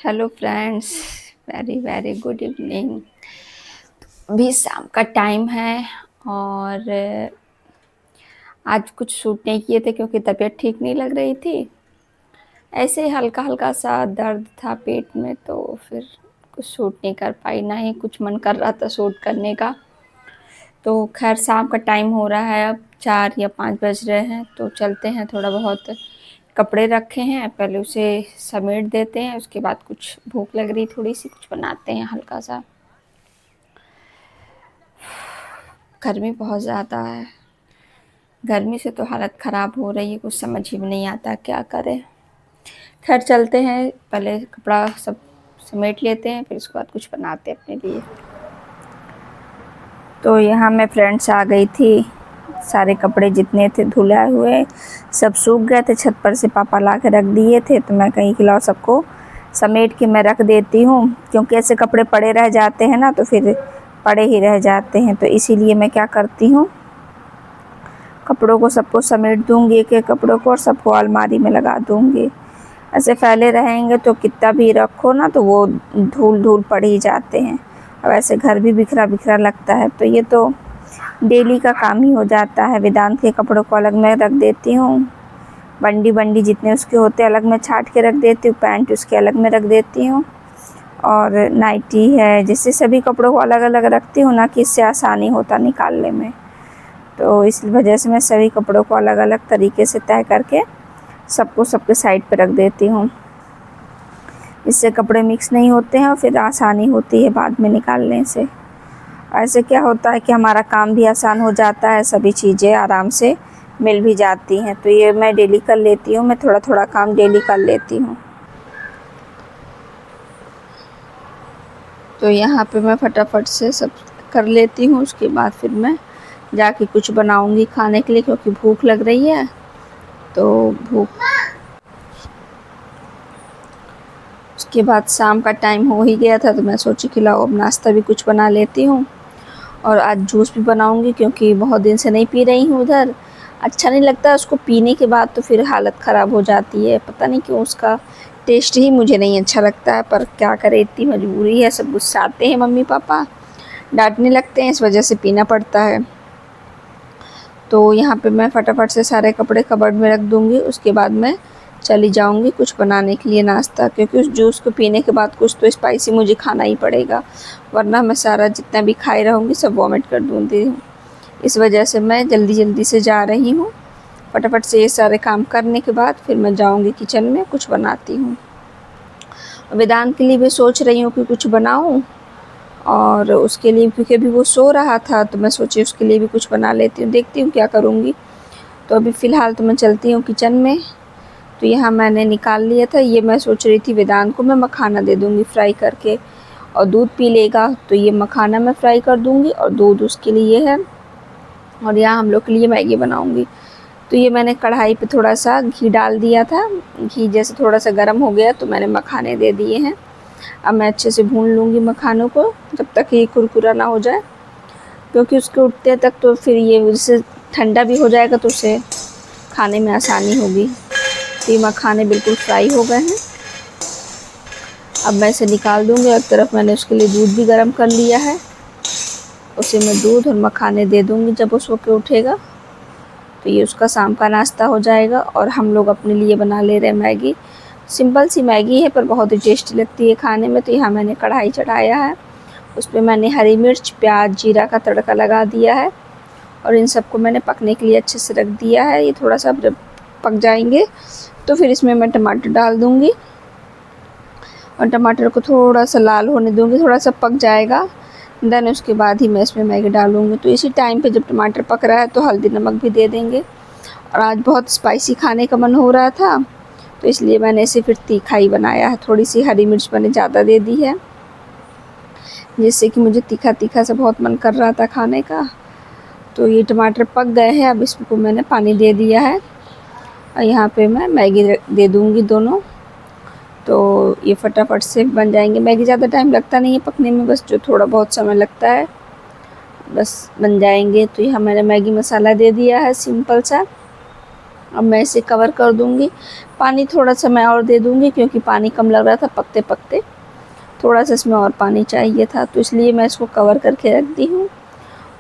Hello friends, very very good evening. अभी शाम का टाइम है और आज कुछ शूट नहीं किए थे क्योंकि तबीयत ठीक नहीं लग रही थी। ऐसे ही हल्का हल्का सा दर्द था पेट में, तो फिर कुछ शूट नहीं कर पाई, ना ही कुछ मन कर रहा था शूट करने का। तो खैर शाम का टाइम हो रहा है, अब 4 या 5 बज रहे हैं, तो चलते हैं। थोड़ा बहुत कपड़े रखे हैं, पहले उसे समेट देते हैं, उसके बाद कुछ भूख लग रही थोड़ी सी, कुछ बनाते हैं हल्का सा। गर्मी बहुत ज़्यादा है, गर्मी से तो हालत ख़राब हो रही है, कुछ समझ ही में नहीं आता क्या करें। खैर चलते हैं, पहले कपड़ा सब समेट लेते हैं, फिर उसके बाद कुछ बनाते हैं अपने लिए। तो यहाँ मैं फ्रेंड्स आ गई थी, सारे कपड़े जितने थे धुलाए हुए सब सूख गए थे, छत पर से पापा ला के रख दिए थे। तो मैं कहीं खिलाओ सबको समेट के मैं रख देती हूँ, क्योंकि ऐसे कपड़े पड़े रह जाते हैं ना, तो फिर पड़े ही रह जाते हैं। तो इसीलिए मैं क्या करती हूँ, कपड़ों को सबको समेट दूँगी, एक एक कपड़ों को, और सबको अलमारी में लगा दूँगी। ऐसे फैले रहेंगे तो कितना भी रखो ना, तो वो धूल धूल पड़ ही जाते हैं, और ऐसे घर भी बिखरा बिखरा लगता है। तो ये तो डेली का काम ही हो जाता है। वेदांत के कपड़ों को अलग मैं रख देती हूँ, बंडी बंडी जितने उसके होते हैं अलग मैं छाट के रख देती हूँ, पैंट उसके अलग में रख देती हूँ, और नाइटी है, जैसे सभी कपड़ों को अलग अलग रखती हूँ ना, कि इससे आसानी होता निकालने में। तो इस वजह से मैं सभी कपड़ों को अलग अलग तरीके से तय करके सबको सबके साइड पे रख देती हूँ। इससे कपड़े मिक्स नहीं होते हैं और फिर आसानी होती है बाद में निकालने से। ऐसे क्या होता है कि हमारा काम भी आसान हो जाता है, सभी चीज़ें आराम से मिल भी जाती हैं। तो ये मैं डेली कर लेती हूँ, मैं थोड़ा थोड़ा काम डेली कर लेती हूँ। तो यहाँ पे मैं फटाफट से सब कर लेती हूँ, उसके बाद फिर मैं जाके कुछ बनाऊँगी खाने के लिए, क्योंकि भूख लग रही है। तो उसके बाद शाम का टाइम हो ही गया था, तो मैं सोची कि लाओ अब नाश्ता भी कुछ बना लेती हूँ, और आज जूस भी बनाऊँगी, क्योंकि बहुत दिन से नहीं पी रही हूँ उधर। अच्छा नहीं लगता उसको पीने के बाद, तो फिर हालत ख़राब हो जाती है, पता नहीं क्यों उसका टेस्ट ही मुझे नहीं अच्छा लगता है। पर क्या करें, इतनी मजबूरी है, सब गुस्साते हैं, मम्मी पापा डांटने लगते हैं, इस वजह से पीना पड़ता है। तो यहाँ पे मैं फटाफट से सारे कपड़े कबर्ड में रख दूँगी, उसके बाद मैं चली जाऊँगी कुछ बनाने के लिए नाश्ता, क्योंकि उस जूस को पीने के बाद कुछ तो स्पाइसी मुझे खाना ही पड़ेगा, वरना मैं सारा जितना भी खाए रहूँगी सब वॉमिट कर दूँगी। इस वजह से मैं जल्दी जल्दी से जा रही हूँ। फटाफट से ये सारे काम करने के बाद फिर मैं जाऊँगी किचन में, कुछ बनाती हूँ। वेदांत के लिए भी सोच रही हूँ कि कुछ बनाऊँ, और उसके लिए, क्योंकि अभी वो सो रहा था, तो मैं सोची उसके लिए भी कुछ बना लेती हूँ, देखती हूँ क्या करूँगी। तो अभी फ़िलहाल तो मैं चलती हूँ किचन में। तो यहाँ मैंने निकाल लिया था, ये मैं सोच रही थी वेदांत को मैं मखाना दे दूँगी फ्राई करके, और दूध पी लेगा, तो ये मखाना मैं फ्राई कर दूँगी और दूध उसके लिए है। और यहाँ हम लोग के लिए मैगी बनाऊँगी। तो ये मैंने कढ़ाई पे थोड़ा सा घी डाल दिया था, घी जैसे थोड़ा सा गर्म हो गया तो मैंने मखाने दे दिए हैं। अब मैं अच्छे से भून लूँगी मखानों को, जब तक ये कुरकुरा ना हो जाए, क्योंकि उसके उठते तक तो फिर ये उससे ठंडा भी हो जाएगा, तो उसे खाने में आसानी होगी। तो ये मखाने बिल्कुल फ्राई हो गए हैं, अब मैं इसे निकाल दूँगी। एक तरफ मैंने उसके लिए दूध भी गर्म कर लिया है, उसे मैं दूध और मखाने दे दूँगी जब वो सो के उठेगा। तो ये उसका शाम का नाश्ता हो जाएगा। और हम लोग अपने लिए बना ले रहे हैं मैगी। सिंपल सी मैगी है, पर बहुत ही टेस्टी लगती है खाने में। तो यहाँ मैंने कढ़ाई चढ़ाया है, उस पर मैंने हरी मिर्च, प्याज, जीरा का तड़का लगा दिया है, और इन सबको मैंने पकने के लिए अच्छे से रख दिया है। ये थोड़ा सा जब पक जाएंगे तो फिर इसमें मैं टमाटर डाल दूँगी, और टमाटर को थोड़ा सा लाल होने दूँगी, थोड़ा सा पक जाएगा, देन उसके बाद ही मैं इसमें मैगी डालूँगी। तो इसी टाइम पे जब टमाटर पक रहा है तो हल्दी नमक भी दे देंगे। और आज बहुत स्पाइसी खाने का मन हो रहा था, तो इसलिए मैंने इसे फिर तीखा ही बनाया है। थोड़ी सी हरी मिर्च मैंने ज़्यादा दे दी है, जिससे कि मुझे तीखा तीखा से बहुत मन कर रहा था खाने का। तो ये टमाटर पक गए हैं, अब इसको मैंने पानी दे दिया है, और यहाँ पे मैं मैगी दे दूँगी दोनों। तो ये फटाफट से बन जाएंगे। मैगी ज़्यादा टाइम लगता नहीं है पकने में, बस जो थोड़ा बहुत समय लगता है बस बन जाएंगे। तो यहाँ मैंने मैगी मसाला दे दिया है सिंपल सा, अब मैं इसे कवर कर दूँगी। पानी थोड़ा सा मैं और दे दूँगी क्योंकि पानी कम लग रहा था पकते पकते, थोड़ा सा इसमें और पानी चाहिए था, तो इसलिए मैं इसको कवर करके रख दी हूँ।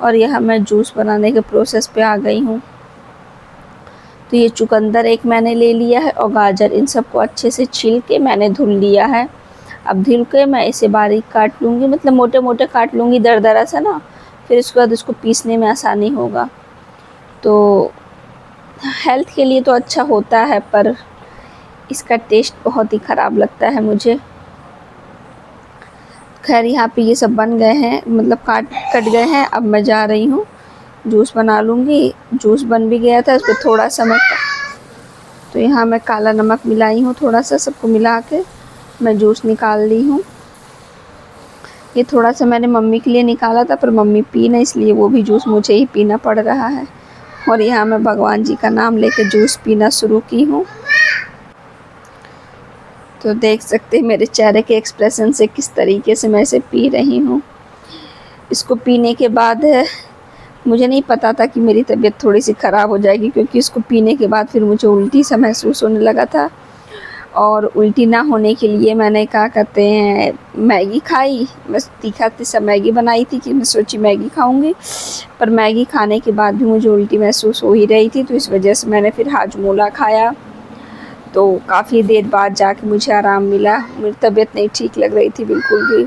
और यहाँ मैं जूस बनाने के प्रोसेस पे आ गई हूँ। तो ये चुकंदर एक मैंने ले लिया है और गाजर, इन सबको अच्छे से छील के मैंने धुल लिया है। अब धुल के मैं इसे बारीक काट लूँगी, मतलब मोटे मोटे काट लूँगी दरदरा सा ना, फिर इसके बाद इसको पीसने में आसानी होगा। तो हेल्थ के लिए तो अच्छा होता है पर इसका टेस्ट बहुत ही ख़राब लगता है मुझे। खैर यहाँ पे ये सब बन गए हैं, मतलब कट गए हैं। अब मैं जा रही हूँ जूस बना लूँगी। जूस बन भी गया था, उस पर थोड़ा सा तो यहाँ मैं काला नमक मिलाई हूँ, थोड़ा सा सबको मिला के मैं जूस निकाल ली हूँ। ये थोड़ा सा मैंने मम्मी के लिए निकाला था पर मम्मी पी नहीं, इसलिए वो भी जूस मुझे ही पीना पड़ रहा है। और यहाँ मैं भगवान जी का नाम लेके जूस पीना शुरू की हूँ। तो देख सकते हैं मेरे चेहरे के एक्सप्रेशन से किस तरीके से मैं इसे पी रही हूँ। इसको पीने के बाद मुझे नहीं पता था कि मेरी तबीयत थोड़ी सी ख़राब हो जाएगी, क्योंकि इसको पीने के बाद फिर मुझे उल्टी सा महसूस होने लगा था। और उल्टी ना होने के लिए मैंने क्या कहते हैं मैगी खाई। बस तीखा सा मैगी बनाई थी कि मैं सोची मैगी खाऊंगी, पर मैगी खाने के बाद भी मुझे उल्टी महसूस हो ही रही थी, तो इस वजह से मैंने फिर हाजमोला खाया। तो काफ़ी देर बाद जाके मुझे आराम मिला। मेरी तबीयत नहीं ठीक लग रही थी बिल्कुल भी।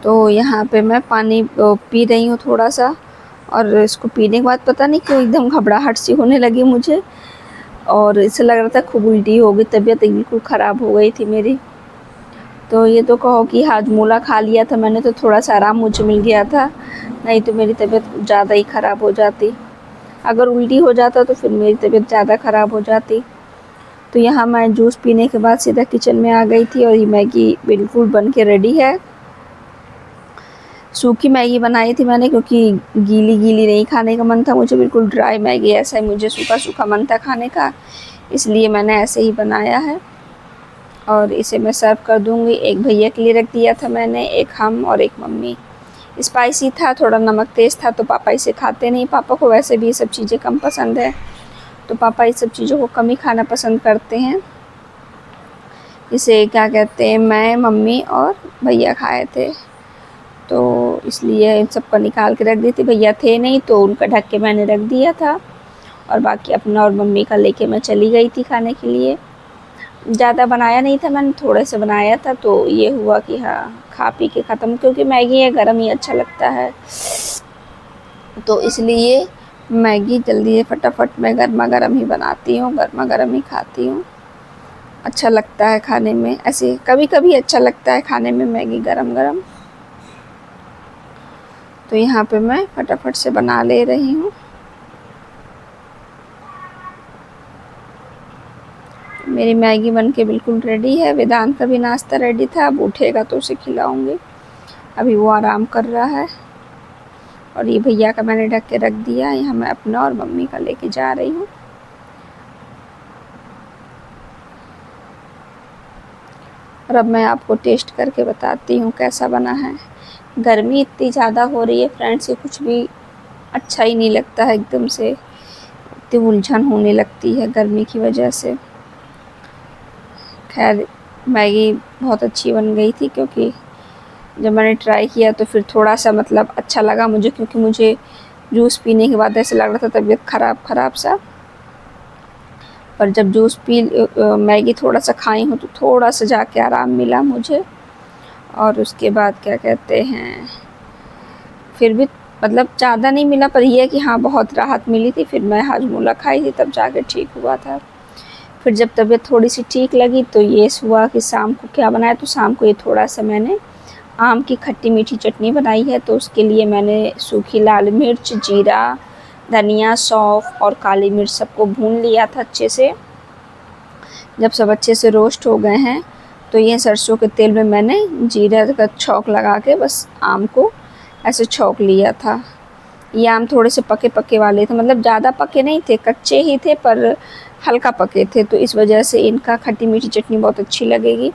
तो यहाँ पे मैं पानी पी रही हूँ थोड़ा सा, और इसको पीने के बाद पता नहीं क्यों एकदम घबराहट सी होने लगी मुझे, और इससे लग रहा था खूब उल्टी हो गई, तबीयत बिल्कुल ख़राब हो गई थी मेरी। तो ये तो कहो कि हाजमोला खा लिया था मैंने तो थोड़ा सा आराम मुझे मिल गया था, नहीं तो मेरी तबीयत ज़्यादा ही ख़राब हो जाती। अगर उल्टी हो जाता तो फिर मेरी तबीयत ज़्यादा ख़राब हो जाती। तो यहाँ मैं जूस पीने के बाद सीधा किचन में आ गई थी, और ये मैगी बिल्कुल बन के रेडी है। सूखी मैगी बनाई थी मैंने, क्योंकि गीली गीली नहीं खाने का मन था मुझे, बिल्कुल ड्राई मैगी, ऐसा ही मुझे सूखा सूखा मन था खाने का, इसलिए मैंने ऐसे ही बनाया है। और इसे मैं सर्व कर दूँगी। एक भैया के लिए रख दिया था मैंने, एक हम और एक मम्मी। स्पाइसी था, थोड़ा नमक तेज़ था, तो पापा इसे खाते नहीं। पापा को वैसे भी ये सब चीज़ें कम पसंद है, तो पापा इस सब चीज़ों को कम ही खाना पसंद करते हैं। इसे क्या कहते हैं मैं, मम्मी और भैया खाए थे, तो इसलिए इन सबको निकाल के रख दी थी। भैया थे नहीं तो उनका ढक के मैंने रख दिया था, और बाकी अपना और मम्मी का लेके मैं चली गई थी खाने के लिए। ज़्यादा बनाया नहीं था मैंने, थोड़े से बनाया था, तो ये हुआ कि हाँ खा पी के ख़त्म, क्योंकि मैगी है गर्म ही अच्छा लगता है, तो इसलिए मैगी जल्दी फटाफट मैं गर्मा गर्म ही बनाती हूँ, गर्मा गर्म ही खाती हूँ। अच्छा लगता है खाने में, ऐसे कभी कभी अच्छा लगता है खाने में मैगी गरम गरम। तो यहाँ पे मैं फटाफट से बना ले रही हूँ। मेरी मैगी बनके बिल्कुल रेडी है। वेदांत का भी नाश्ता रेडी था, अब उठेगा तो उसे खिलाऊंगी, अभी वो आराम कर रहा है। और ये भैया का मैंने ढक के रख दिया। यहाँ मैं अपना और मम्मी का लेके जा रही हूँ। और अब मैं आपको टेस्ट करके बताती हूँ कैसा बना है। गर्मी इतनी ज़्यादा हो रही है फ्रेंड्स, ये कुछ भी अच्छा ही नहीं लगता है, एकदम से इतनी उलझन होने लगती है गर्मी की वजह से। खैर मैगी बहुत अच्छी बन गई थी, क्योंकि जब मैंने ट्राई किया तो फिर थोड़ा सा मतलब अच्छा लगा मुझे, क्योंकि मुझे जूस पीने के बाद ऐसे लग रहा था तबीयत ख़राब सा। पर जब जूस पी मैगी थोड़ा सा खाई हूँ तो थोड़ा सा जाके आराम मिला मुझे। और उसके बाद क्या कहते हैं फिर भी मतलब ज़्यादा नहीं मिला, पर यह है कि हाँ बहुत राहत मिली थी। फिर मैं हाजमोला खाई थी तब जाके ठीक हुआ था। फिर जब तबीयत थोड़ी सी ठीक लगी तो ये हुआ कि शाम को क्या बनाया, तो शाम को ये थोड़ा सा मैंने आम की खट्टी मीठी चटनी बनाई है। तो उसके लिए मैंने सूखी लाल मिर्च, जीरा, धनिया, सौंफ और काली मिर्च सबको भून लिया था अच्छे से। जब सब अच्छे से रोस्ट हो गए हैं तो ये सरसों के तेल में मैंने जीरा का छौंक लगा के बस आम को ऐसे छौंक लिया था। ये आम थोड़े से पके पके वाले थे, मतलब ज़्यादा पके नहीं थे, कच्चे ही थे पर हल्का पके थे, तो इस वजह से इनका खट्टी मीठी चटनी बहुत अच्छी लगेगी।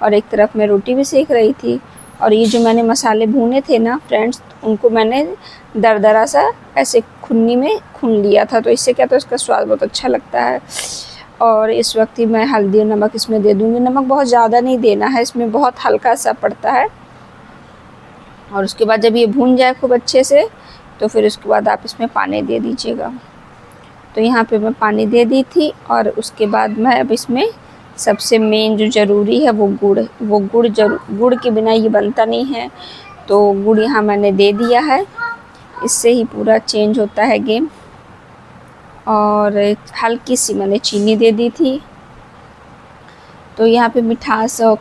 और एक तरफ मैं रोटी भी सेक रही थी, और ये जो मैंने मसाले भूने थे ना फ्रेंड्स, उनको मैंने दरदरा सा ऐसे खुन्नी में खून लिया था, तो इससे क्या था उसका स्वाद बहुत अच्छा लगता है। और इस वक्त ही मैं हल्दी और नमक इसमें दे दूँगी। नमक बहुत ज़्यादा नहीं देना है, इसमें बहुत हल्का सा पड़ता है। और उसके बाद जब ये भून जाए खूब अच्छे से, तो फिर उसके बाद आप इसमें पानी दे दीजिएगा। तो यहाँ पे मैं पानी दे दी थी और उसके बाद मैं अब इसमें सबसे मेन जो ज़रूरी है वो गुड़ के बिना ये बनता नहीं है। तो गुड़ यहाँ मैंने दे दिया है, इससे ही पूरा चेंज होता है गेम। और हल्की सी मैंने चीनी दे दी थी। तो यहाँ पे मिठास और